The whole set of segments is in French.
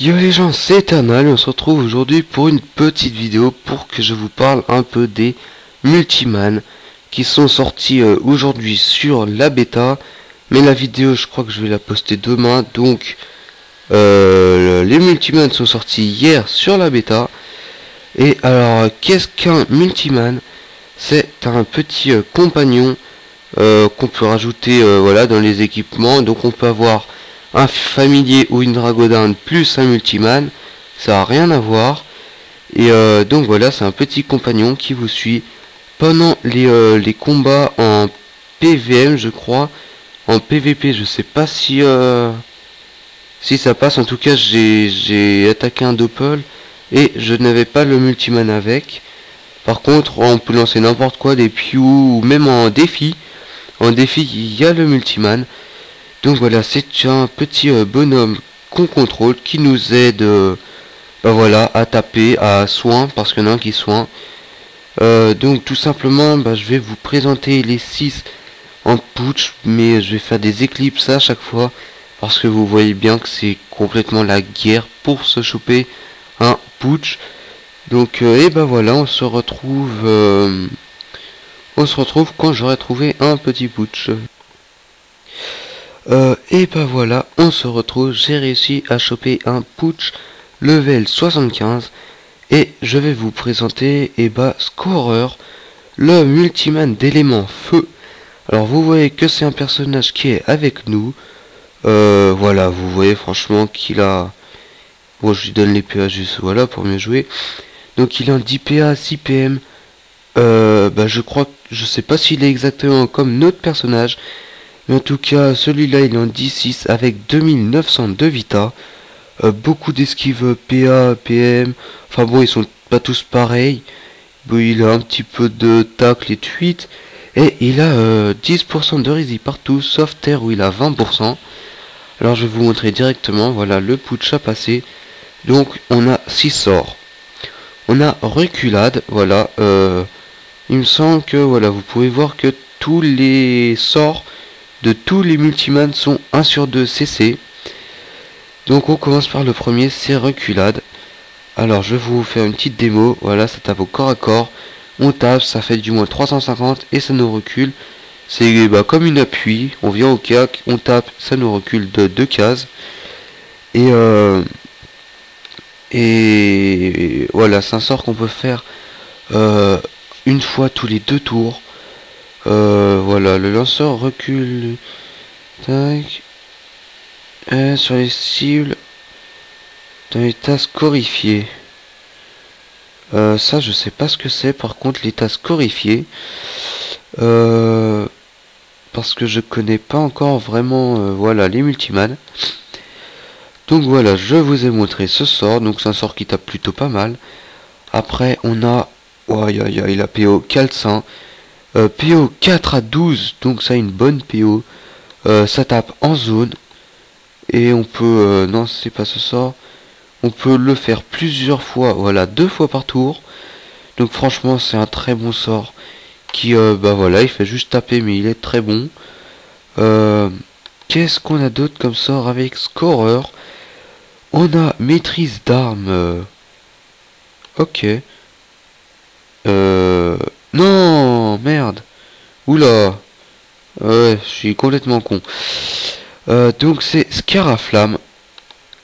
Yo les gens, c'est Eternal et on se retrouve aujourd'hui pour une petite vidéo pour que je vous parle un peu des Multiman qui sont sortis aujourd'hui sur la bêta. Mais la vidéo, je crois que je vais la poster demain. Donc, les Multiman sont sortis hier sur la bêta. Et alors, qu'est-ce qu'un Multiman? C'est un petit compagnon qu'on peut rajouter voilà, dans les équipements. Donc on peut avoir un familier ou une dragodinde plus un multiman, ça a rien à voir. Et donc voilà, c'est un petit compagnon qui vous suit pendant les combats en PVM, je crois. En PVP, je sais pas si ça passe. En tout cas, j'ai attaqué un doppel et je n'avais pas le multiman avec. Par contre, on peut lancer n'importe quoi, des piou ou même en défi. En défi, il y a le multiman. Donc voilà, c'est un petit bonhomme qu'on contrôle qui nous aide bah voilà, à taper, à soin, parce qu'il y en a un qui soin. Donc tout simplement, bah, je vais vous présenter les 6 en putsch, mais je vais faire des éclipses à chaque fois, parce que vous voyez bien que c'est complètement la guerre pour se choper un putsch. Donc et bah voilà, on se retrouve quand j'aurai trouvé un petit putsch. Et bah voilà, on se retrouve, j'ai réussi à choper un putsch level 75 et je vais vous présenter Scorer, le multiman d'éléments feu. Alors vous voyez que c'est un personnage qui est avec nous. Voilà, vous voyez franchement qu'il a... Bon, je lui donne les PA juste voilà pour mieux jouer. Donc il a un 10 PA, 6 PM. Je crois, je sais pas s'il est exactement comme notre personnage. Mais en tout cas, celui-là, il est en 10-6 avec 2900 de vita. Beaucoup d'esquive PA, PM. Enfin bon, ils sont pas tous pareils. Bon, il a un petit peu de tacle et de fuite. Et il a 10% de résist partout, sauf terre où il a 20%. Alors je vais vous montrer directement. Voilà, le putsch a passé. Donc on a 6 sorts. On a reculade. Voilà. Il me semble que voilà, vous pouvez voir que tous les sorts de tous les multimans sont 1 sur 2 CC. Donc on commence par le premier, c'est reculade. Alors je vais vous faire une petite démo. Voilà, ça tape au corps à corps. On tape, ça fait du moins 350 et ça nous recule. C'est comme une appui. On vient au cac, on tape, ça nous recule de 2 cases. Et voilà, c'est un sort qu'on peut faire une fois tous les 2 tours. Voilà, le lanceur recule. Tac. Sur les cibles. Dans les tas scorifiés. Ça, je sais pas ce que c'est. Par contre, les tas scorifiés. Parce que je connais pas encore vraiment voilà, les multimans. Donc voilà, je vous ai montré ce sort. Donc c'est un sort qui tape plutôt pas mal. Après, on a... Oh, il a PO Calcin. PO 4 à 12, donc ça une bonne PO. Ça tape en zone. Et on peut... non, c'est pas ce sort. On peut le faire plusieurs fois. Voilà, 2 fois par tour. Donc franchement, c'est un très bon sort. Qui, voilà, il fait juste taper, mais il est très bon. Qu'est-ce qu'on a d'autre comme sort avec Scorer? On a maîtrise d'armes. Ok. Non, merde. Oula. Ouais, je suis complètement con. Donc c'est Scaraflamme.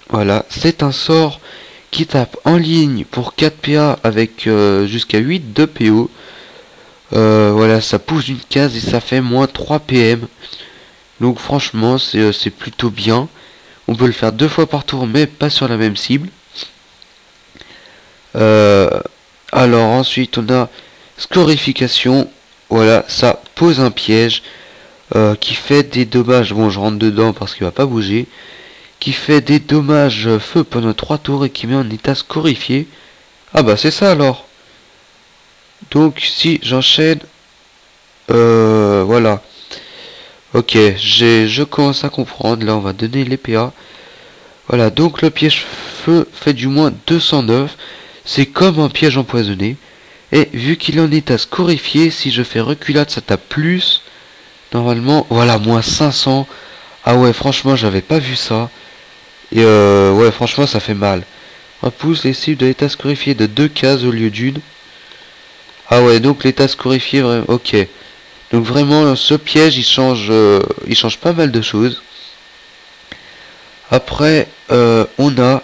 Voilà, c'est un sort qui tape en ligne pour 4 PA avec jusqu'à 8 de PO. Voilà, ça pousse une case et ça fait moins 3 PM. Donc franchement, c'est plutôt bien. On peut le faire 2 fois par tour, mais pas sur la même cible. Alors ensuite, on a scorification. Voilà, ça pose un piège qui fait des dommages. Bon, je rentre dedans parce qu'il va pas bouger. Qui fait des dommages feu pendant 3 tours et qui met en état scorifié. Ah bah c'est ça alors. Donc si j'enchaîne, voilà. Ok, je commence à comprendre. Là, on va donner les PA. Voilà, donc le piège feu fait du moins 209. C'est comme un piège empoisonné. Et vu qu'il en est à scorifier, si je fais reculade, ça tape plus. Normalement, voilà, moins 500. Ah ouais, franchement, j'avais pas vu ça. Et ouais, franchement, ça fait mal. Repousse les cibles de l'état scorifié de 2 cases au lieu d'une. Ah ouais, donc l'état scorifié, vraiment, ok. Donc vraiment, ce piège, il change pas mal de choses. Après, on a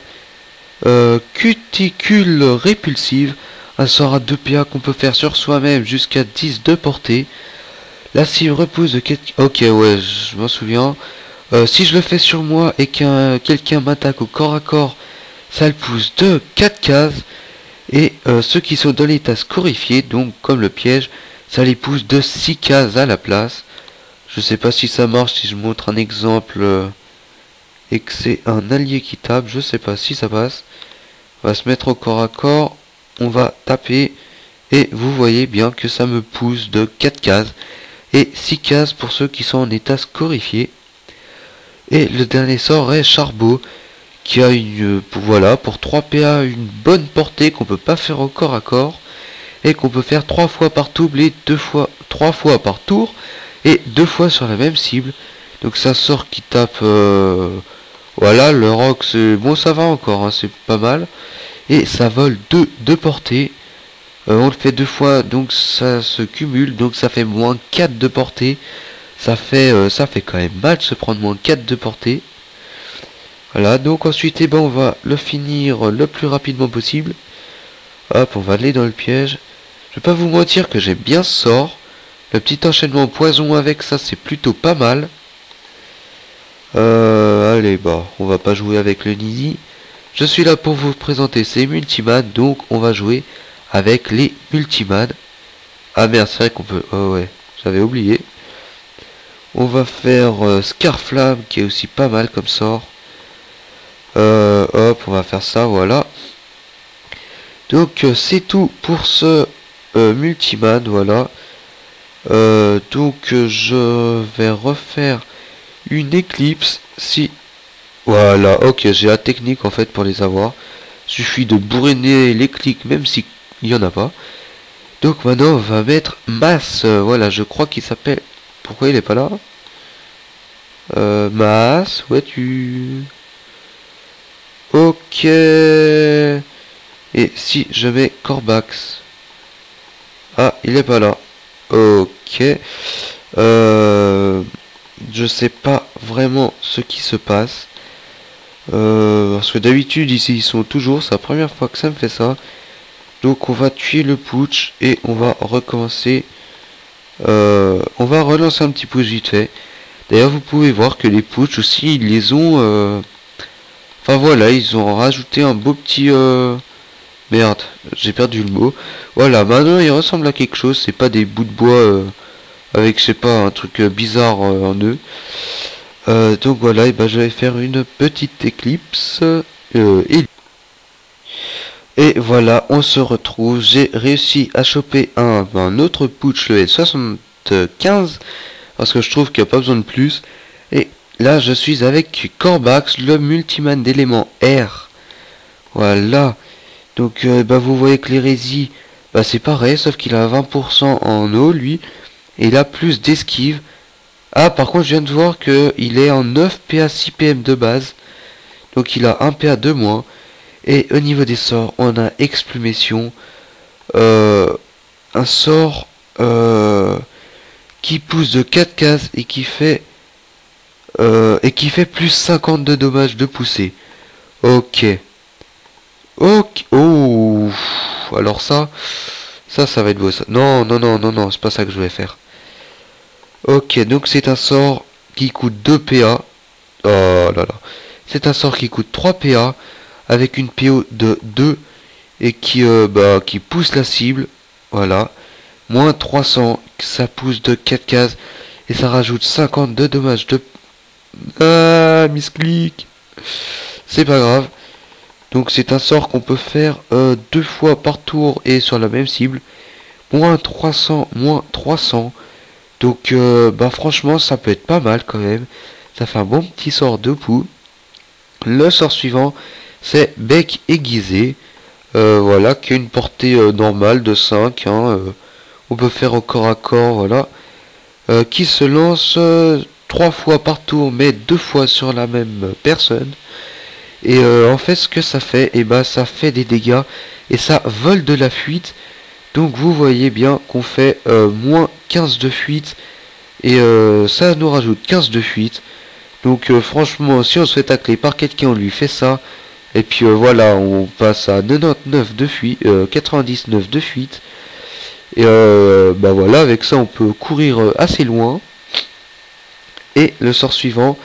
cuticule répulsive, un sort à 2 PA qu'on peut faire sur soi-même jusqu'à 10 de portée. La cible repousse de ok, ouais, je m'en souviens. Si je le fais sur moi et qu'un quelqu'un m'attaque au corps à corps, ça le pousse de 4 cases. Et ceux qui sont dans l'état scorifié, donc comme le piège, ça les pousse de 6 cases à la place. Je sais pas si ça marche, si je montre un exemple et que c'est un allié qui tape, je sais pas si ça passe. On va se mettre au corps à corps, on va taper, et vous voyez bien que ça me pousse de 4 cases, et 6 cases pour ceux qui sont en état scorifié. Et le dernier sort est Charbot, qui a voilà, pour 3 PA, une bonne portée qu'on peut pas faire au corps à corps, et qu'on peut faire 3 fois par double et 3 fois par tour, et 2 fois sur la même cible. Donc ça sort qui tape, voilà, le rock, c'est bon, ça va encore, hein, c'est pas mal. Et ça vole de portée. On le fait 2 fois, donc ça se cumule, donc ça fait moins 4 de portée. Ça fait quand même mal de se prendre moins 4 de portée. Voilà, donc ensuite, eh ben, on va le finir le plus rapidement possible. Hop, on va aller dans le piège. Je vais pas vous mentir que j'aime bien ce sort. Le petit enchaînement poison avec ça, c'est plutôt pas mal. Allez, bah, on va pas jouer avec le Nini. Je suis là pour vous présenter ces multimades, donc on va jouer avec les multimades. Ah merde, c'est vrai qu'on peut... Oh ouais, j'avais oublié. On va faire Scarflamme, qui est aussi pas mal comme sort. Hop, on va faire ça, voilà. Donc c'est tout pour ce multimade, voilà. Donc je vais refaire une éclipse si... Voilà, ok, j'ai la technique en fait pour les avoir. Suffit de bourriner les clics même s'il n'y en a pas. Donc maintenant on va mettre masse, voilà, je crois qu'il s'appelle... Pourquoi il est pas là? Masse, ouais tu... Ok. Et si je mets Corbax? Ah, il est pas là. Ok. Je sais pas vraiment ce qui se passe. Parce que d'habitude ici ils sont toujours. C'est la première fois que ça me fait ça. Donc on va tuer le putsch et on va recommencer. On va relancer un petit peu vite fait. D'ailleurs vous pouvez voir que les putsch aussi ils les ont... Enfin voilà, ils ont rajouté un beau petit... Merde, j'ai perdu le mot. Voilà, maintenant il ressemble à quelque chose. C'est pas des bouts de bois avec, je sais pas, un truc bizarre en eux. Donc voilà, et ben je vais faire une petite éclipse. Et voilà, on se retrouve. J'ai réussi à choper un autre putsch, le L75. Parce que je trouve qu'il n'y a pas besoin de plus. Et là, je suis avec Corbax, le multiman d'éléments R. Voilà. Donc, bah, vous voyez que l'hérésie, bah, c'est pareil, sauf qu'il a 20% en eau, lui. Et il a plus d'esquive. Ah, par contre, je viens de voir qu'il est en 9 PA 6 PM de base. Donc, il a 1 PA de moins. Et au niveau des sorts, on a Explumation. Un sort qui pousse de 4 cases et qui fait plus 50 de dommages de poussée. Ok. Ok. Oh. Alors ça va être beau ça. Non, non, non, non, non, c'est pas ça que je vais faire. Ok, donc c'est un sort qui coûte 2 PA. Oh là là. C'est un sort qui coûte 3 PA avec une PO de 2 et qui pousse la cible. Voilà. Moins 300, ça pousse de 4 cases et ça rajoute 50 de dommages de... Ah, misclick. C'est pas grave. Donc c'est un sort qu'on peut faire 2 fois par tour et sur la même cible. Moins 300, moins 300. Donc bah franchement ça peut être pas mal quand même. Ça fait un bon petit sort de poux. Le sort suivant c'est bec aiguisé. Voilà, qui a une portée normale de 5. Hein, on peut faire au corps à corps, voilà. Qui se lance 3 fois par tour mais 2 fois sur la même personne. Et en fait ce que ça fait, et bah ça fait des dégâts et ça vole de la fuite. Donc vous voyez bien qu'on fait moins 15 de fuite et ça nous rajoute 15 de fuite. Donc franchement, si on se fait tacler par quelqu'un, on lui fait ça. Et puis voilà, on passe à 99 de fuite, 99 de fuite. Et bah voilà, avec ça on peut courir assez loin. Et le sort suivant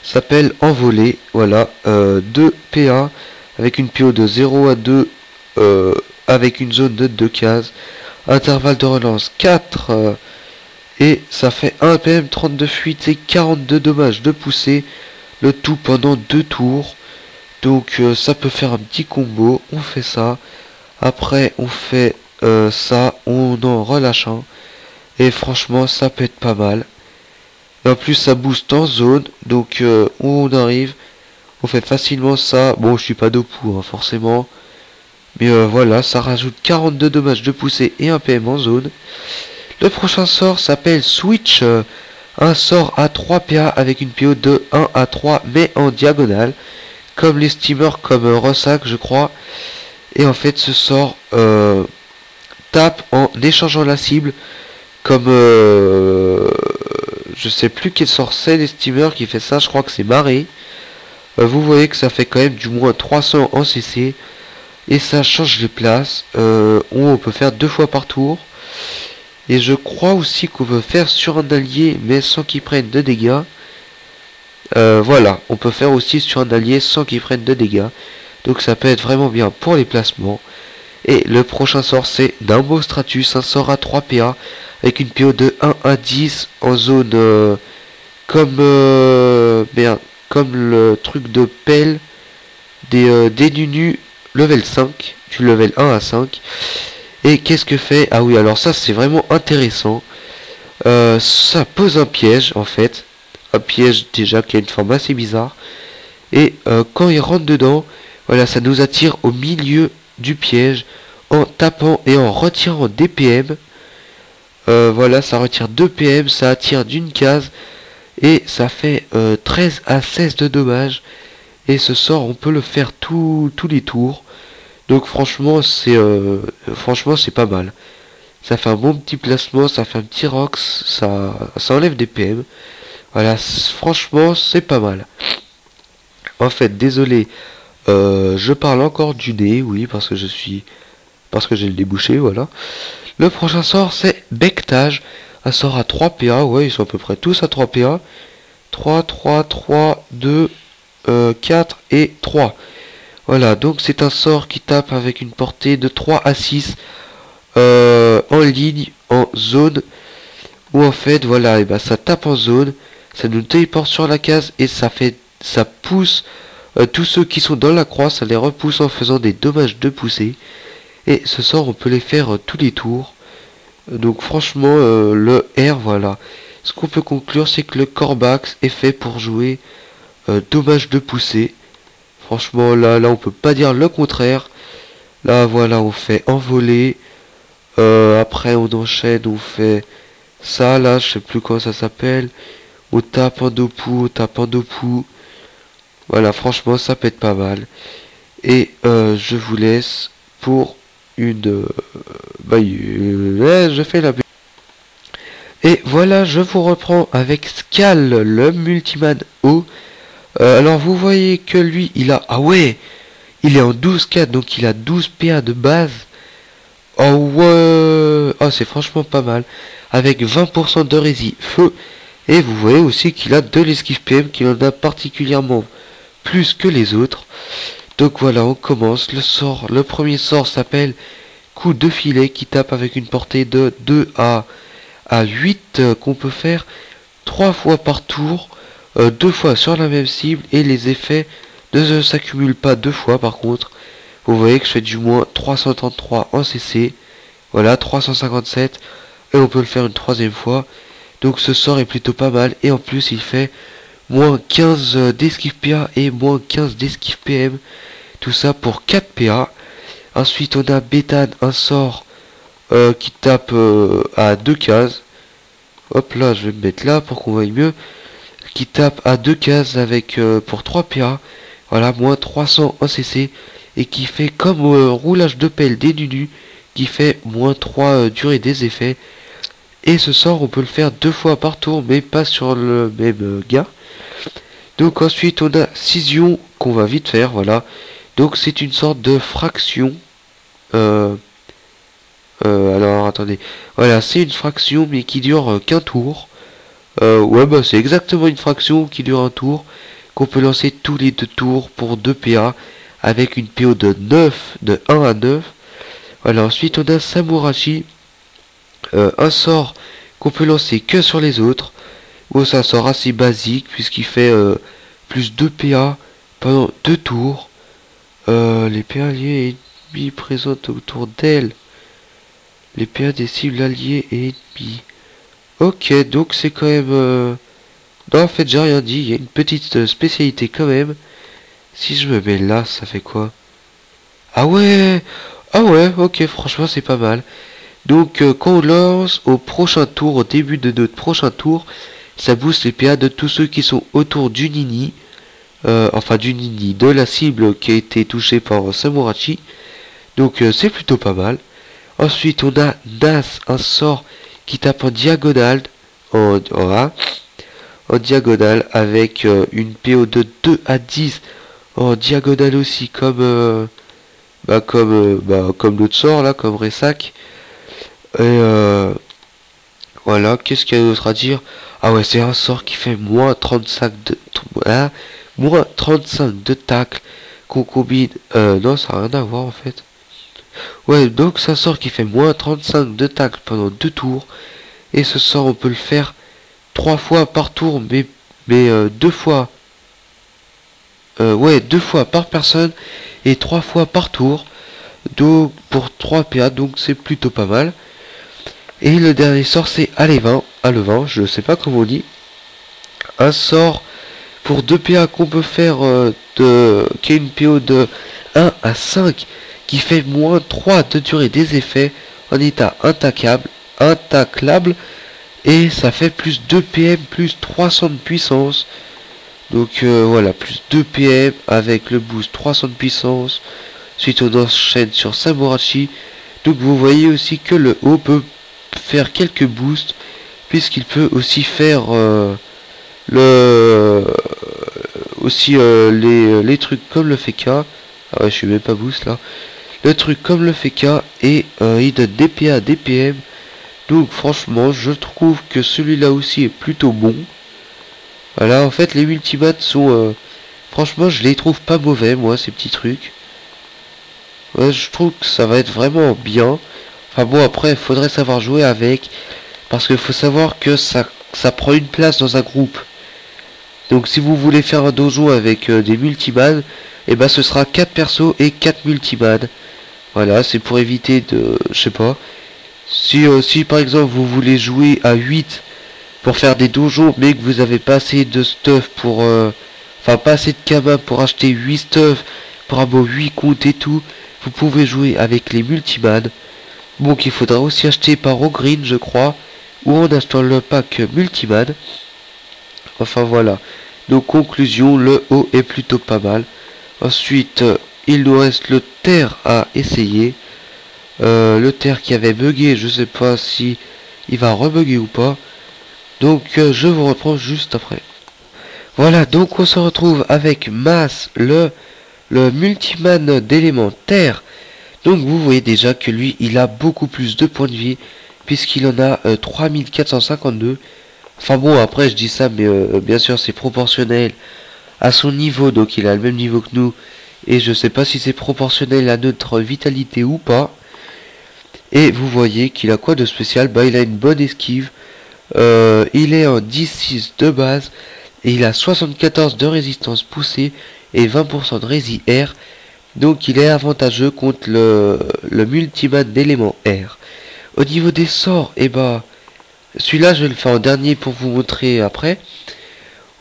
s'appelle Envolée. Voilà, 2 PA avec une PO de 0 à 2 avec une zone de 2 cases. Intervalle de relance 4 et ça fait 1 PM, 32 fuites et 42 dommages de poussée. Le tout pendant 2 tours. Donc ça peut faire un petit combo. On fait ça. Après on fait ça. On en relâche un. Et franchement ça peut être pas mal. Et en plus ça booste en zone. Donc on arrive. On fait facilement ça. Bon je suis pas dopou hein, forcément. Mais voilà, ça rajoute 42 dommages de poussée et 1 PM en zone. Le prochain sort s'appelle Switch. Un sort à 3 PA avec une PO de 1 à 3 mais en diagonale. Comme les steamers, comme Rossac je crois. Et en fait ce sort tape en échangeant la cible. Comme je sais plus quel sort c'est les steamers qui fait ça. Je crois que c'est Marée. Vous voyez que ça fait quand même du moins 300 en CC. Et ça change les places. On peut faire 2 fois par tour. Et je crois aussi qu'on peut faire sur un allié mais sans qu'il prenne de dégâts. Voilà, on peut faire aussi sur un allié sans qu'il prenne de dégâts. Donc ça peut être vraiment bien pour les placements. Et le prochain sort c'est Nimbo Stratus, un sort à 3 PA avec une PO de 1 à 10 en zone comme comme le truc de pelle des nunus level 5, du level 1 à 5. Et qu'est-ce que fait? Ah oui, alors ça c'est vraiment intéressant. Ça pose un piège en fait. Un piège déjà qui a une forme assez bizarre. Et quand il rentre dedans, voilà, ça nous attire au milieu du piège en tapant et en retirant des PM. Voilà, ça retire 2 PM, ça attire d'une case et ça fait 13 à 16 de dommages. Et ce sort, on peut le faire tous les tours. Donc franchement, c'est pas mal. Ça fait un bon petit placement, ça fait un petit rox, ça enlève des PM. Voilà, franchement, c'est pas mal. En fait, désolé, je parle encore du nez, oui, parce que j'ai le débouché, voilà. Le prochain sort, c'est Bectage, un sort à 3 PA, ouais, ils sont à peu près tous à 3 PA. 3, 3, 3, 2, 4 et 3. Voilà, donc c'est un sort qui tape avec une portée de 3 à 6 en ligne, en zone. Où en fait, voilà, et ben ça tape en zone, ça nous téléporte sur la case et ça pousse tous ceux qui sont dans la croix, ça les repousse en faisant des dommages de poussée. Et ce sort, on peut les faire tous les tours. Donc franchement, le R, voilà. Ce qu'on peut conclure, c'est que le Corbax est fait pour jouer dommages de poussée. Franchement, là, on peut pas dire le contraire. Là, voilà, on fait envoler. Après, on enchaîne, on fait ça, là, je sais plus comment ça s'appelle. On tape en dopou, on tape en dopou. Voilà, franchement, ça peut être pas mal. Et je vous laisse pour une... je fais la... Et voilà, je vous reprends avec Scal, le multiman haut. Alors vous voyez que lui, il a... Ah ouais, il est en 12K, donc il a 12 PA de base. Oh ouais, oh c'est franchement pas mal. Avec 20% de rési feu. Et vous voyez aussi qu'il a de l'esquive PM, qu'il en a particulièrement plus que les autres. Donc voilà, on commence. Le premier sort s'appelle Coup de filet qui tape avec une portée de 2 à 8 qu'on peut faire 3 fois par tour, 2 fois sur la même cible et les effets ne s'accumulent pas 2 fois par contre. Vous voyez que je fais du moins 333 en CC, voilà 357 et on peut le faire une troisième fois. Donc ce sort est plutôt pas mal et en plus il fait moins 15 d'esquive PA et moins 15 d'esquive PM. Tout ça pour 4 PA. Ensuite on a Béthane, un sort qui tape à 2 cases. Hop là, je vais me mettre là pour qu'on voie mieux. Qui tape à 2 cases avec pour 3 PA. Voilà, moins 300 en CC. Et qui fait comme roulage de pelle des nunus, qui fait moins 3 durée des effets. Et ce sort, on peut le faire 2 fois par tour, mais pas sur le même gars. Donc ensuite, on a Scission, qu'on va vite faire, voilà. Donc c'est une sorte de fraction. Alors, attendez. Voilà, c'est une fraction, mais qui dure qu'un tour. Ouais, bah c'est exactement une fraction qui dure un tour, qu'on peut lancer tous les 2 tours pour 2 PA, avec une PO de 9, de 1 à 9. Voilà, ensuite on a Samurashi, un sort qu'on peut lancer que sur les autres. Bon, c'est un sort assez basique puisqu'il fait plus 2 PA pendant 2 tours. Les PA alliés et ennemis présents autour d'elle. Les PA des cibles alliées et ennemis. Ok, donc c'est quand même... Non, en fait, j'ai rien dit. Il y a une petite spécialité quand même. Si je me mets là, ça fait quoi? Ah ouais! Ah ouais, ok, franchement, c'est pas mal. Donc, quand on lance au prochain tour, au début de notre prochain tour, ça booste les PA de tous ceux qui sont autour du nini. Enfin, du nini, de la cible qui a été touchée par Samurachi. Donc, c'est plutôt pas mal. Ensuite, on a Nas, un sort qui tape en diagonale. En diagonale avec une PO de 2 à 10. En diagonale aussi, comme comme l'autre sort là, comme Ressac. Et voilà, qu'est-ce qu'il y a d'autre à dire? Ah ouais, c'est un sort qui fait moins 35 de moins 35 de tacle qu'on combine. Non, ça n'a rien à voir en fait. Ouais, donc c'est un sort qui fait moins 35 de tacle pendant 2 tours. Et ce sort, on peut le faire 3 fois par tour, mais 2 fois. Ouais, 2 fois par personne et 3 fois par tour. Donc pour 3 PA, donc c'est plutôt pas mal. Et le dernier sort c'est Alevin, je sais pas comment on dit. Un sort pour 2 PA qu'on peut faire qui est une PO de 1 à 5 qui fait moins 3 de durée des effets en état intaclable et ça fait plus 2 PM plus 300 de puissance. Donc voilà, plus 2 PM avec le boost 300 de puissance. Ensuite on enchaîne sur Samurachi. Donc vous voyez aussi que le haut peut faire quelques boosts puisqu'il peut aussi faire les trucs comme le FK. Ah ouais, je suis même pas boost là. Le truc comme le FK et il donne des PA, des PM. Donc franchement je trouve que celui-là aussi est plutôt bon. Voilà, en fait les multimats sont franchement je les trouve pas mauvais moi ces petits trucs. Ouais, je trouve que ça va être vraiment bien. Enfin bon, après il faudrait savoir jouer avec, parce qu'il faut savoir que ça prend une place dans un groupe. Donc si vous voulez faire un dojo avec des multimans, et ben ce sera 4 persos et 4 multimans. Voilà, c'est pour éviter de... je sais pas. Si par exemple vous voulez jouer à 8 pour faire des dojos, mais que vous avez pas assez de stuff pour... Enfin pas assez de kama pour acheter 8 stuff, pour avoir 8 comptes et tout, vous pouvez jouer avec les multimans. Bon, qu'il faudra aussi acheter par Ogreen, je crois, ou en achetant le pack multiman. Enfin voilà. Donc conclusion, le haut est plutôt pas mal. Ensuite, il nous reste le terre à essayer. Le terre qui avait bugué, je sais pas si il va rebugger ou pas. Donc je vous reprends juste après. Voilà, donc on se retrouve avec Mas, le multiman d'éléments terre. Donc vous voyez déjà que lui, il a beaucoup plus de points de vie, puisqu'il en a 3452. Enfin bon, après je dis ça, mais bien sûr c'est proportionnel à son niveau, donc il a le même niveau que nous. Et je sais pas si c'est proportionnel à notre vitalité ou pas. Et vous voyez qu'il a quoi de spécial? Bah il a une bonne esquive. Il est en 10-6 de base. Et il a 74 de résistance poussée et 20% de rési air. Donc il est avantageux contre le multiman d'éléments air. Au niveau des sorts, et bah celui-là je vais le faire en dernier pour vous montrer après.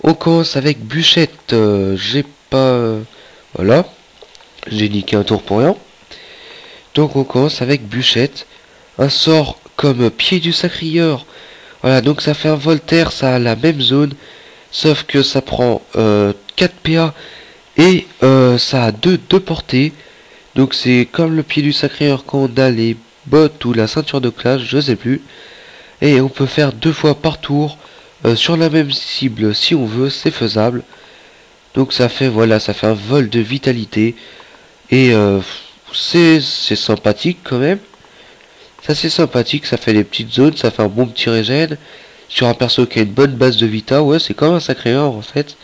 On commence avec bûchette. J'ai pas... voilà. J'ai niqué un tour pour rien. Donc on commence avec bûchette. Un sort comme pied du sacrieur. Voilà, donc ça fait un Voltaire, ça a la même zone. Sauf que ça prend 4 PA Et ça a deux portées. Donc c'est comme le pied du sacreur quand on a les bottes ou la ceinture de classe, je sais plus. Et on peut faire 2 fois par tour sur la même cible si on veut, c'est faisable. Donc ça fait voilà, ça fait un vol de vitalité. Et c'est sympathique quand même. Ça c'est sympathique, ça fait des petites zones, ça fait un bon petit régène. Sur un perso qui a une bonne base de vita, ouais c'est comme un sacré or en fait.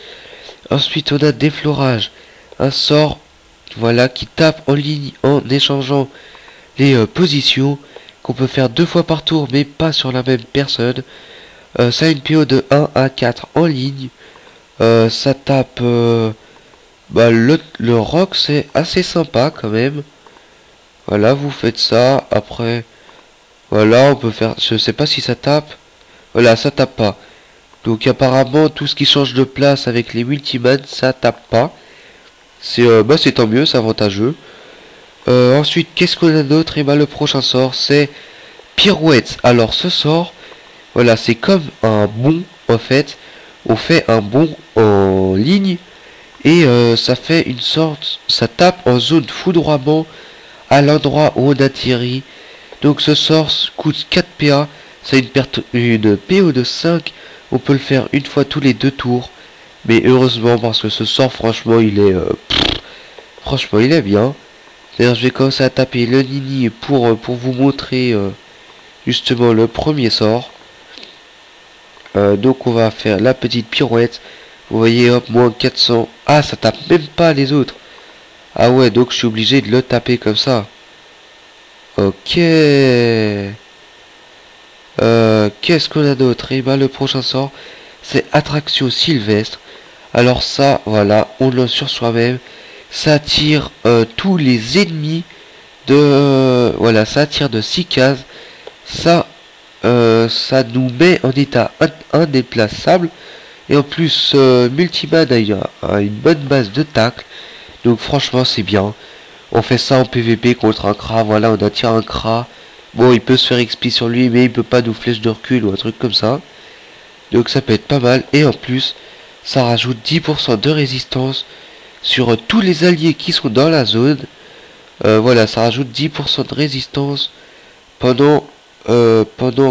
Ensuite on a déflorage, un sort voilà qui tape en ligne en échangeant les positions, qu'on peut faire 2 fois par tour mais pas sur la même personne. Ça a une PO de 1 à 4 en ligne. Ça tape le rock, c'est assez sympa quand même. Voilà, vous faites ça. Après, voilà, on peut faire. Je sais pas si ça tape. Voilà, ça tape pas. Donc apparemment, tout ce qui change de place avec les multimans, ça tape pas. C'est tant mieux, c'est avantageux. Ensuite, qu'est-ce qu'on a d'autre? Et le prochain sort, c'est pirouette. Alors ce sort, voilà, c'est comme un bond en fait. On fait un bond en ligne et ça fait une sorte, ça tape en zone foudroiement à l'endroit où on atterrit. Donc ce sort coûte 4 PA, ça a une PO de 5. On peut le faire une fois tous les 2 tours. Mais heureusement parce que ce sort franchement il est franchement il est bien. D'ailleurs je vais commencer à taper le Nini pour vous montrer justement le premier sort. Donc on va faire la petite pirouette. Vous voyez, hop, moins 400. Ah, ça tape même pas les autres. Ah ouais, donc je suis obligé de le taper comme ça. Ok. Qu'est-ce qu'on a d'autre? Et le prochain sort, c'est attraction sylvestre. Alors ça, voilà, on l'a sur soi-même. Ça attire tous les ennemis de... voilà, ça attire de 6 cases. Ça nous met en état indéplaçable. Et en plus, Multiman a une bonne base de tacle. Donc franchement, c'est bien. On fait ça en PVP contre un Kra. Voilà, on attire un Kra. Bon, il peut se faire XP sur lui, mais il peut pas nous flèche de recul ou un truc comme ça. Donc ça peut être pas mal. Et en plus, ça rajoute 10% de résistance sur tous les alliés qui sont dans la zone. Voilà, ça rajoute 10% de résistance pendant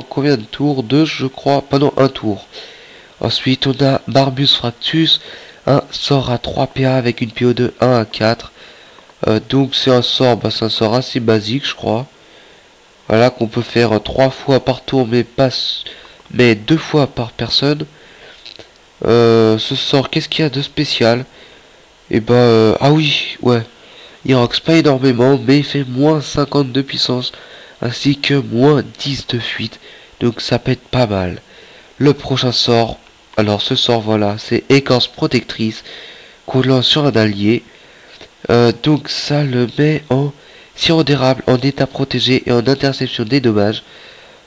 combien de tours? 2 je crois, pendant un tour. Ensuite on a Barbus Fractus, un sort à 3 PA avec une PO de 1 à 4. Donc c'est un sort, c'est un sort assez basique je crois. Voilà, qu'on peut faire 3 fois par tour mais 2 fois par personne. Ce sort, qu'est-ce qu'il y a de spécial? Et ah oui, ouais. Il roxe pas énormément, mais il fait moins 50 de puissance, ainsi que moins 10 de fuite. Donc ça pète pas mal. Le prochain sort, alors ce sort voilà, c'est écorce protectrice, qu'on lance sur un allié. Donc ça le met en sirop d'érable, en état protégé et en interception des dommages.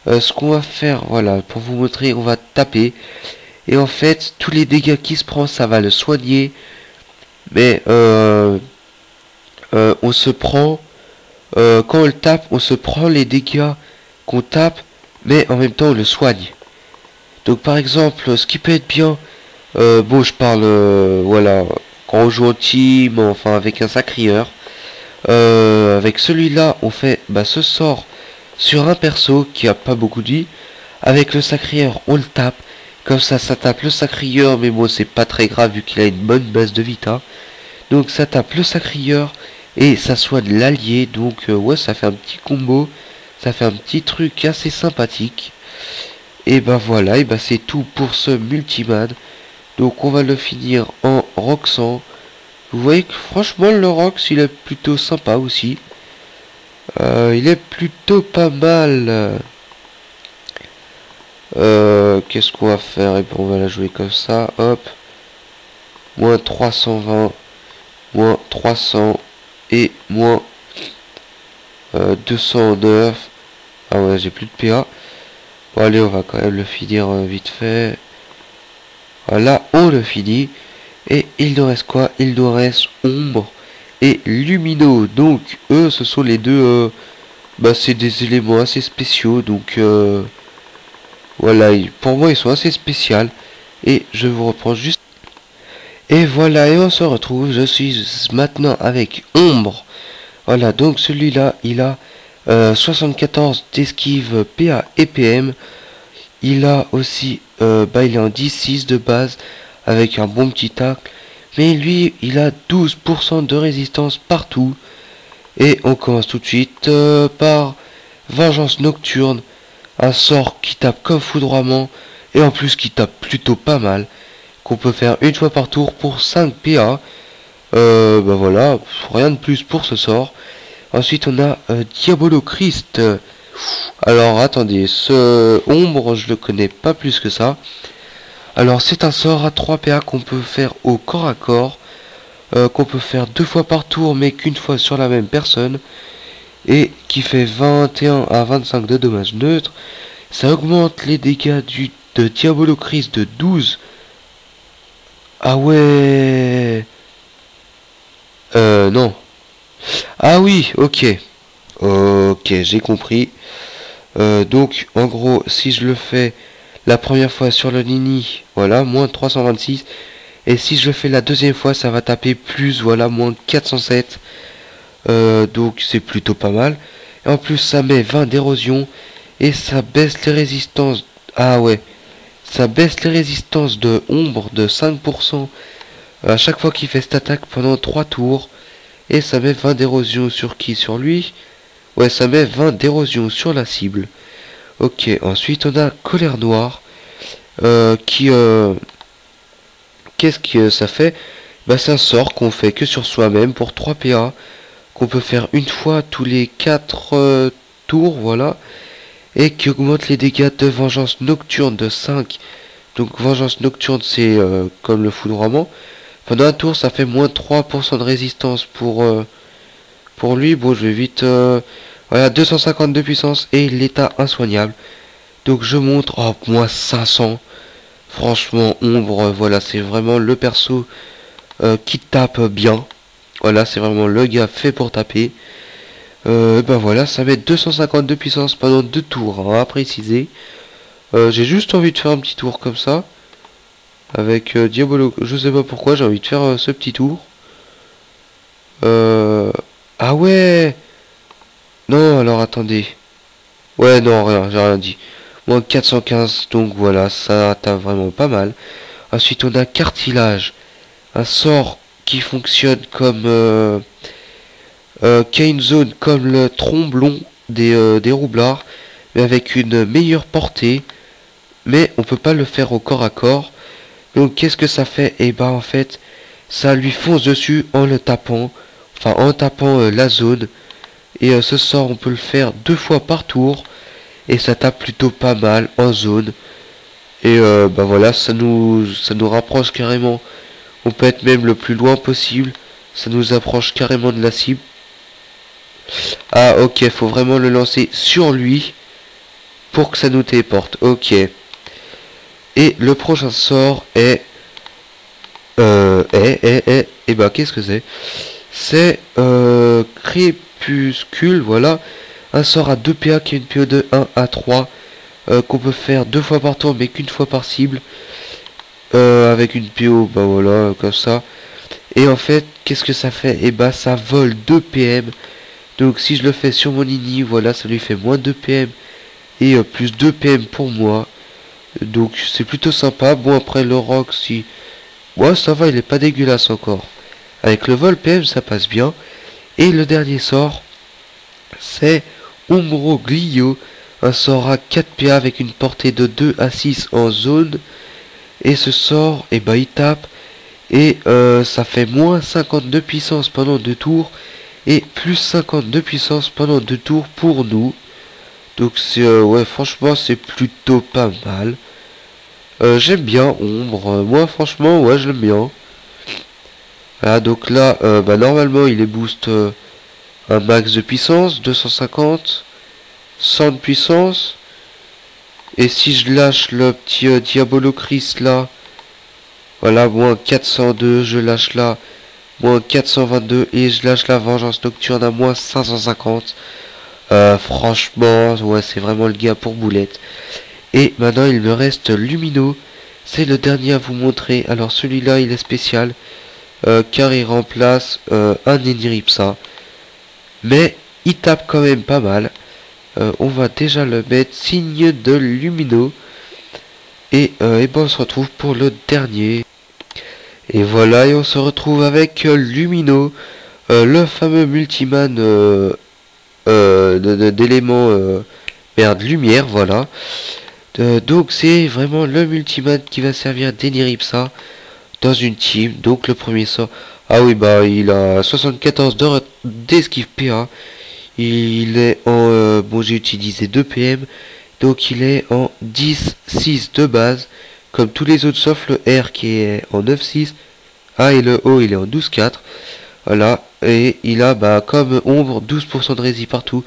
Ce qu'on va faire, voilà, pour vous montrer, on va taper. Et en fait, tous les dégâts qui se prend, ça va le soigner. Mais on se prend, quand on le tape, on se prend les dégâts qu'on tape, mais en même temps on le soigne. Donc par exemple, ce qui peut être bien, bon je parle, voilà, quand on joue en team, enfin avec un sacrieur, avec celui-là on fait ce sort sur un perso qui a pas beaucoup de vie. Avec le sacrieur on le tape, comme ça tape le sacrieur, mais bon c'est pas très grave vu qu'il a une bonne base de vita. Donc ça tape le sacrieur et ça soigne l'allié, donc ouais ça fait un petit combo, ça fait un petit truc assez sympathique. Et voilà, et c'est tout pour ce Multiman. Donc on va le finir en roxant. Vous voyez que franchement le rox il est plutôt sympa aussi. Il est plutôt pas mal. Qu'est-ce qu'on va faire? Et on va la jouer comme ça, hop. Moins 320, moins 300 et moins 209. Ah ouais, j'ai plus de PA. Bon allez, on va quand même le finir vite fait. Voilà, on le finit. Et il nous reste quoi? Il nous reste ombre et lumineux. Donc eux, ce sont les deux. C'est des éléments assez spéciaux. Donc voilà, pour moi ils sont assez spéciaux. Et je vous reprends juste. Et voilà, et on se retrouve, je suis maintenant avec Ombre. Voilà, donc celui-là, il a 74 d'esquive PA et PM. Il a aussi, il est en 10-6 de base, avec un bon petit tacle. Mais lui, il a 12% de résistance partout. Et on commence tout de suite par Vengeance Nocturne. Un sort qui tape comme foudroiement, et en plus qui tape plutôt pas mal. Qu'on peut faire une fois par tour pour 5 PA. Voilà, rien de plus pour ce sort. Ensuite on a Diabolo Christ. Alors attendez, ce Ombre je le connais pas plus que ça. Alors c'est un sort à 3 PA qu'on peut faire au corps à corps. Qu'on peut faire 2 fois par tour mais qu'une fois sur la même personne. Et qui fait 21 à 25 de dommages neutres. Ça augmente les dégâts de Diabolo Christ de 12. Ah ouais. Non. Ah oui, ok. Ok, j'ai compris. Donc, en gros, si je le fais la première fois sur le Nini, voilà, moins 326. Et si je le fais la deuxième fois, ça va taper plus, voilà, moins 407. Donc, c'est plutôt pas mal. Et en plus, ça met 20 d'érosion. Et ça baisse les résistances. Ah ouais. Ça baisse les résistances de ombre de 5% à chaque fois qu'il fait cette attaque pendant 3 tours. Et ça met 20 d'érosion sur qui? Sur lui? Ouais, ça met 20 d'érosion sur la cible. Ok, ensuite on a Colère Noire. Qu'est-ce que ça fait? Bah c'est un sort qu'on fait que sur soi-même pour 3 PA. Qu'on peut faire une fois tous les 4 tours, voilà. Et qui augmente les dégâts de Vengeance Nocturne de 5. Donc Vengeance Nocturne c'est comme le foudroiement. Pendant un tour ça fait moins 3% de résistance pour lui. Bon je vais vite... voilà 250 de puissance et l'état insoignable. Donc je montre... Oh moins 500. Franchement Ombre voilà c'est vraiment le perso qui tape bien. Voilà c'est vraiment le gars fait pour taper. Voilà ça met 250 de puissance pendant 2 tours hein, à préciser. J'ai juste envie de faire un petit tour comme ça. Avec Diabolo, je sais pas pourquoi j'ai envie de faire ce petit tour. Ah ouais. Non, alors attendez. Ouais, non, rien, j'ai rien dit. Moins 415, donc voilà, ça tape vraiment pas mal. Ensuite, on a Cartilage. Un sort qui fonctionne comme... qui a une zone comme le tromblon des roublards, mais avec une meilleure portée. Mais on peut pas le faire au corps à corps. Donc qu'est-ce que ça fait? Et en fait, ça lui fonce dessus en le tapant. Enfin en tapant la zone. Et ce sort on peut le faire 2 fois par tour. Et ça tape plutôt pas mal en zone. Et voilà, ça nous rapproche carrément. On peut être même le plus loin possible. Ça nous approche carrément de la cible. Ah ok, faut vraiment le lancer sur lui. Pour que ça nous téléporte. Ok. Et le prochain sort est... qu'est-ce que c'est? C'est Crépuscule, voilà. Un sort à 2 PA qui a une PO de 1 à 3. Qu'on peut faire 2 fois par tour mais qu'une fois par cible. Avec une PO, voilà, comme ça. Et en fait, qu'est-ce que ça fait? Ça vole 2 PM. Donc si je le fais sur mon Nini, voilà, ça lui fait moins 2 PM. Et plus 2 PM pour moi. Donc c'est plutôt sympa. Bon après le rock si... Ouais ça va il est pas dégueulasse encore. Avec le vol PM ça passe bien. Et le dernier sort c'est Umbroglio. Un sort à 4 PA avec une portée de 2 à 6 en zone. Et ce sort il tape. Et ça fait moins 50 de puissance pendant 2 tours. Et plus 50 de puissance pendant 2 tours pour nous. Donc c'est ouais franchement c'est plutôt pas mal. J'aime bien Ombre. Moi franchement ouais je l'aime bien. Voilà donc là normalement il est boost un max de puissance 250 100 de puissance. Et si je lâche le petit Diabolo Christ là, voilà moins 402, je lâche là moins 422 et je lâche la Vengeance Nocturne à moins 550. Franchement ouais c'est vraiment le gars pour boulette. Et maintenant il me reste Lumino c'est le dernier à vous montrer. Alors celui-là il est spécial car il remplace un Eniripsa, mais il tape quand même pas mal. On va déjà le mettre signe de Lumino. Et ben on se retrouve pour le dernier. Et voilà, et on se retrouve avec Lumino, le fameux multiman d'éléments lumière, voilà. Donc c'est vraiment le multiman qui va servir d'Eniripsa dans une team. Donc le premier sort, ah oui bah il a 74 d'esquive PA. Il est en bon, j'ai utilisé 2 PM, donc il est en 10-6 de base comme tous les autres sauf le R qui est en 9-6. Ah, et le O il est en 12-4. Voilà, et il a bah comme ombre 12% de rési partout.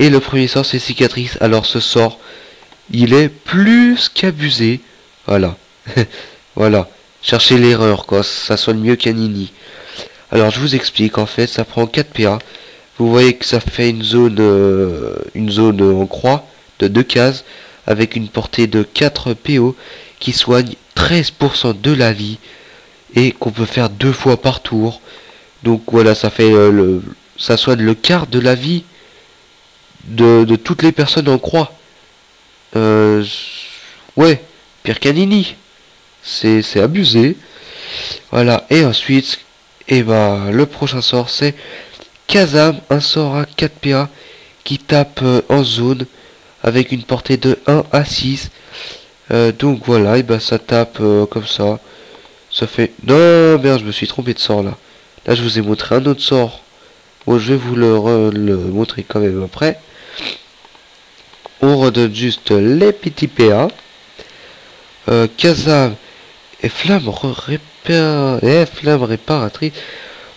Et le premier sort c'est cicatrice. Alors ce sort il est plus qu'abusé. Voilà. Voilà. Cherchez l'erreur quoi, ça sonne mieux qu'un Nini. Alors je vous explique, en fait ça prend 4 PA. Vous voyez que ça fait une zone en croix de 2 cases avec une portée de 4 PO qui soigne 13% de la vie et qu'on peut faire 2 fois par tour. Donc voilà, ça fait ça soigne le quart de la vie de toutes les personnes en croix. Ouais, pire qu'Anini. C'est abusé. Voilà, et ensuite, et bah le prochain sort c'est Kazam, un sort à 4 PA qui tape en zone avec une portée de 1 à 6. Donc voilà, et bah ça tape comme ça. Ça fait... Non, merde, je me suis trompé de sort là. Là, je vous ai montré un autre sort. Bon, je vais vous le montrer quand même après. On redonne juste les petits PA. Kazam et flamme réparatrice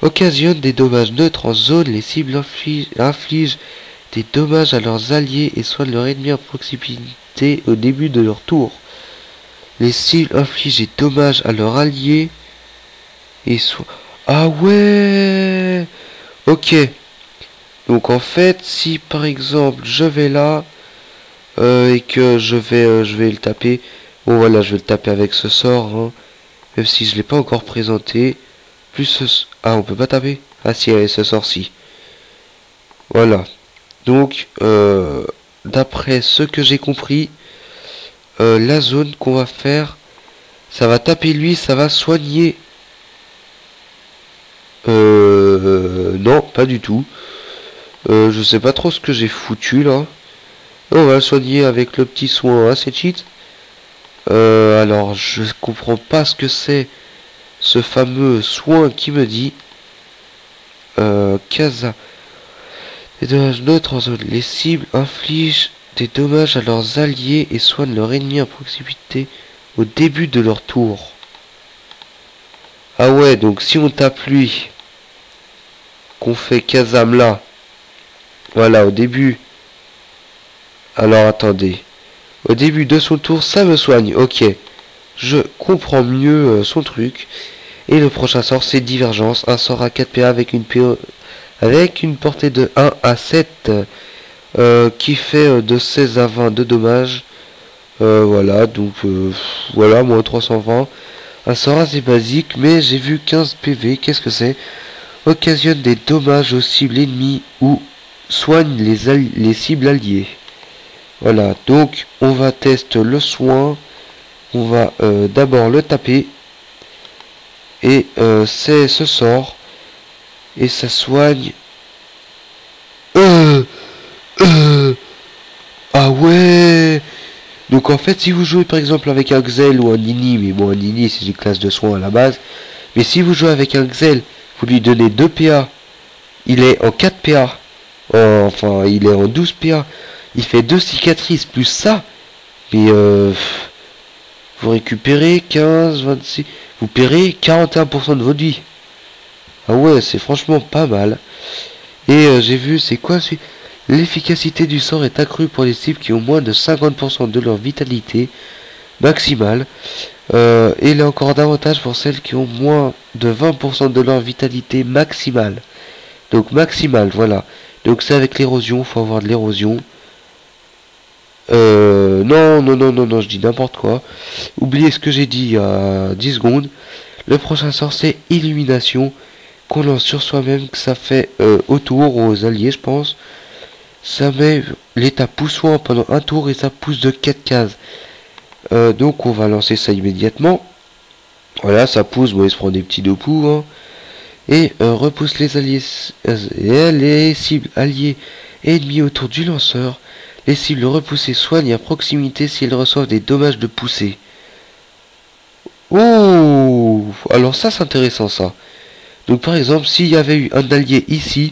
occasionne des dommages neutres en zone. Les cibles infligent des dommages à leurs alliés et soignent leur ennemi à proximité au début de leur tour. Les cibles infligent des dommages à leurs alliés et ah ouais. Ok. Donc en fait, si par exemple je vais là et que je vais le taper. Bon voilà, je vais le taper avec ce sort, hein, même si je l'ai pas encore présenté. Plus ce... Ah, on peut pas taper. Ah si, avec ce sort-ci. Voilà. Donc, d'après ce que j'ai compris, la zone qu'on va faire, ça va taper lui, ça va soigner. Non, pas du tout. Je sais pas trop ce que j'ai foutu là. On va le soigner avec le petit soin assez cheat. Alors, je comprends pas ce que c'est ce fameux soin qui me dit Casa. Des dommages neutres en zone. Les cibles infligent des dommages à leurs alliés et soignent leur ennemi à proximité au début de leur tour. Ah ouais, donc si on tape lui, qu'on fait Kazam là, voilà, au début. Alors attendez. Au début de son tour, ça me soigne. Ok. Je comprends mieux son truc. Et le prochain sort, c'est Divergence. Un sort à 4 PA avec une PO, avec une portée de 1 à 7. Qui fait de 16 à 20 de dommages. Voilà, donc voilà, moins 320. Un sort assez basique, mais j'ai vu 15 PV. Qu'est-ce que c'est? Occasionne des dommages aux cibles ennemies ou soigne les cibles alliées. Voilà, donc on va tester le soin. On va d'abord le taper. Et c'est ce sort. Et ça soigne. Ah ouais. Donc en fait, si vous jouez par exemple avec un Xel ou un Nini, mais bon, un Nini c'est une classe de soin à la base. Mais si vous jouez avec un Xel, vous lui donnez 2 PA. Il est en 4 PA. Enfin, il est en 12 PA. Il fait 2 cicatrices plus ça. Mais vous récupérez 15, 26. Vous paierez 41% de votre vie. Ah ouais, c'est franchement pas mal. Et j'ai vu, c'est quoi celui... L'efficacité du sort est accrue pour les cibles qui ont moins de 50% de leur vitalité maximale. Et il est encore davantage pour celles qui ont moins de 20% de leur vitalité maximale. Donc maximale, voilà. Donc c'est avec l'érosion, faut avoir de l'érosion. Non, je dis n'importe quoi. Oubliez ce que j'ai dit il y a 10 secondes. Le prochain sort, c'est Illumination, qu'on lance sur soi-même, que ça fait autour aux alliés, je pense. Ça met l'état poussant pendant un tour et ça pousse de 4 cases. Donc on va lancer ça immédiatement. Voilà, ça pousse, bon il se prend des petits deux coups, hein. Et repousse les alliés, les cibles alliés et ennemis autour du lanceur. Les cibles repoussées soignent à proximité si elles reçoivent des dommages de poussée. Oh, alors ça c'est intéressant ça. Donc par exemple, s'il y avait eu un allié ici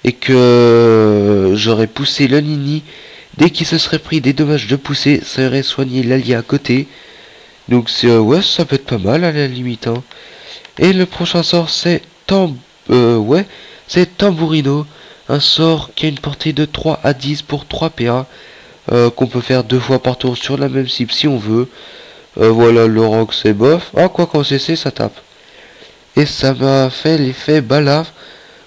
et que j'aurais poussé le Nini, dès qu'il se serait pris des dommages de poussée, ça aurait soigné l'allié à côté. Donc c'est ouais, ça peut être pas mal à la limite, hein. Et le prochain sort c'est c'est Tamburino, un sort qui a une portée de 3 à 10 pour 3 PA, qu'on peut faire 2 fois par tour sur la même cible si on veut. Voilà, le rock c'est bof. Ah, quoi qu'en CC ça tape. Et ça m'a fait l'effet balaf.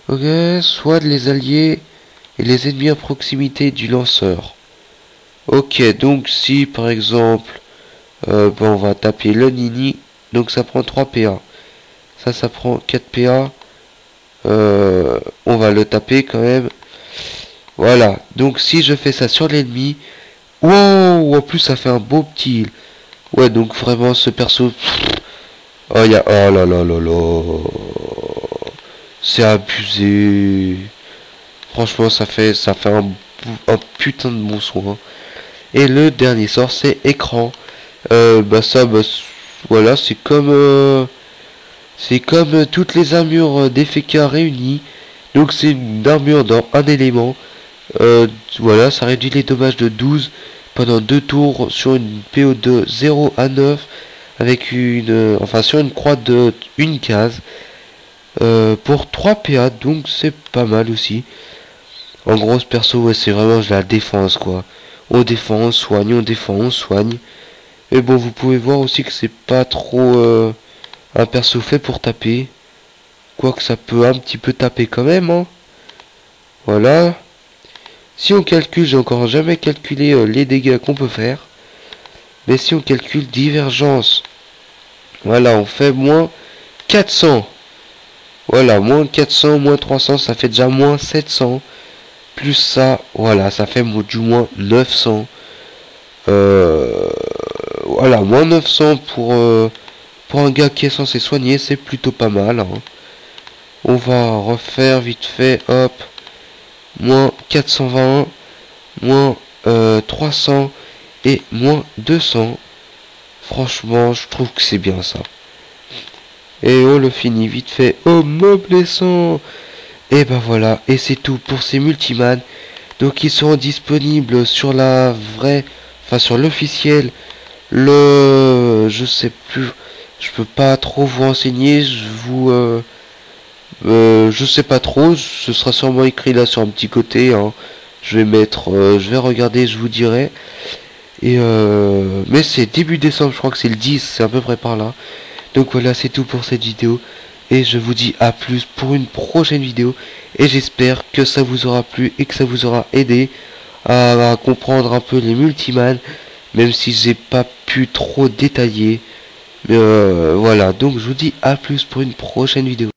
Ok, soit les alliés et les ennemis à proximité du lanceur. Ok, donc si par exemple, on va taper le Nini, donc ça prend 3 PA. Ça prend 4 PA. On va le taper quand même. Voilà, donc si je fais ça sur l'ennemi, wow, en plus ça fait un beau petit heal. Ouais, donc vraiment ce perso, oh là là là là, c'est abusé. Franchement ça fait un putain de bon soin. Et le dernier sort c'est écran. Voilà, c'est comme toutes les armures d'FK réunies. Donc c'est une armure dans un élément. Voilà, ça réduit les dommages de 12 pendant 2 tours sur une PO de 0 à 9 avec sur une croix de une case pour 3 PA, donc c'est pas mal aussi. En gros ce perso, ouais, c'est vraiment de la défense quoi. On défend, on soigne, on défend, on soigne. Et bon, vous pouvez voir aussi que c'est pas trop un perso fait pour taper. Quoique ça peut un petit peu taper quand même, hein. Voilà. Si on calcule, j'ai encore jamais calculé les dégâts qu'on peut faire. Mais si on calcule divergence, voilà, on fait moins 400. Voilà, moins 400, moins 300, ça fait déjà moins 700. Plus ça, voilà, ça fait du moins 900. Voilà, moins 900 pour un gars qui est censé soigner, c'est plutôt pas mal, hein. On va refaire vite fait, hop. Moins 420, moins 300 et moins 200. Franchement, je trouve que c'est bien ça. Et on le finit vite fait. Oh, me blessant. Et ben voilà, et c'est tout pour ces multiman. Donc ils seront disponibles sur la vraie, enfin sur l'officiel. Je sais plus, je peux pas trop vous renseigner. Je sais pas trop, ce sera sûrement écrit là sur un petit côté, hein. Je vais regarder, je vous dirai. Et mais c'est début décembre, je crois que c'est le 10, c'est à peu près par là. Donc voilà, c'est tout pour cette vidéo. Et je vous dis à plus pour une prochaine vidéo. Et j'espère que ça vous aura plu et que ça vous aura aidé à comprendre un peu les multiman. Même si j'ai pas pu trop détailler. Mais voilà, donc je vous dis à plus pour une prochaine vidéo.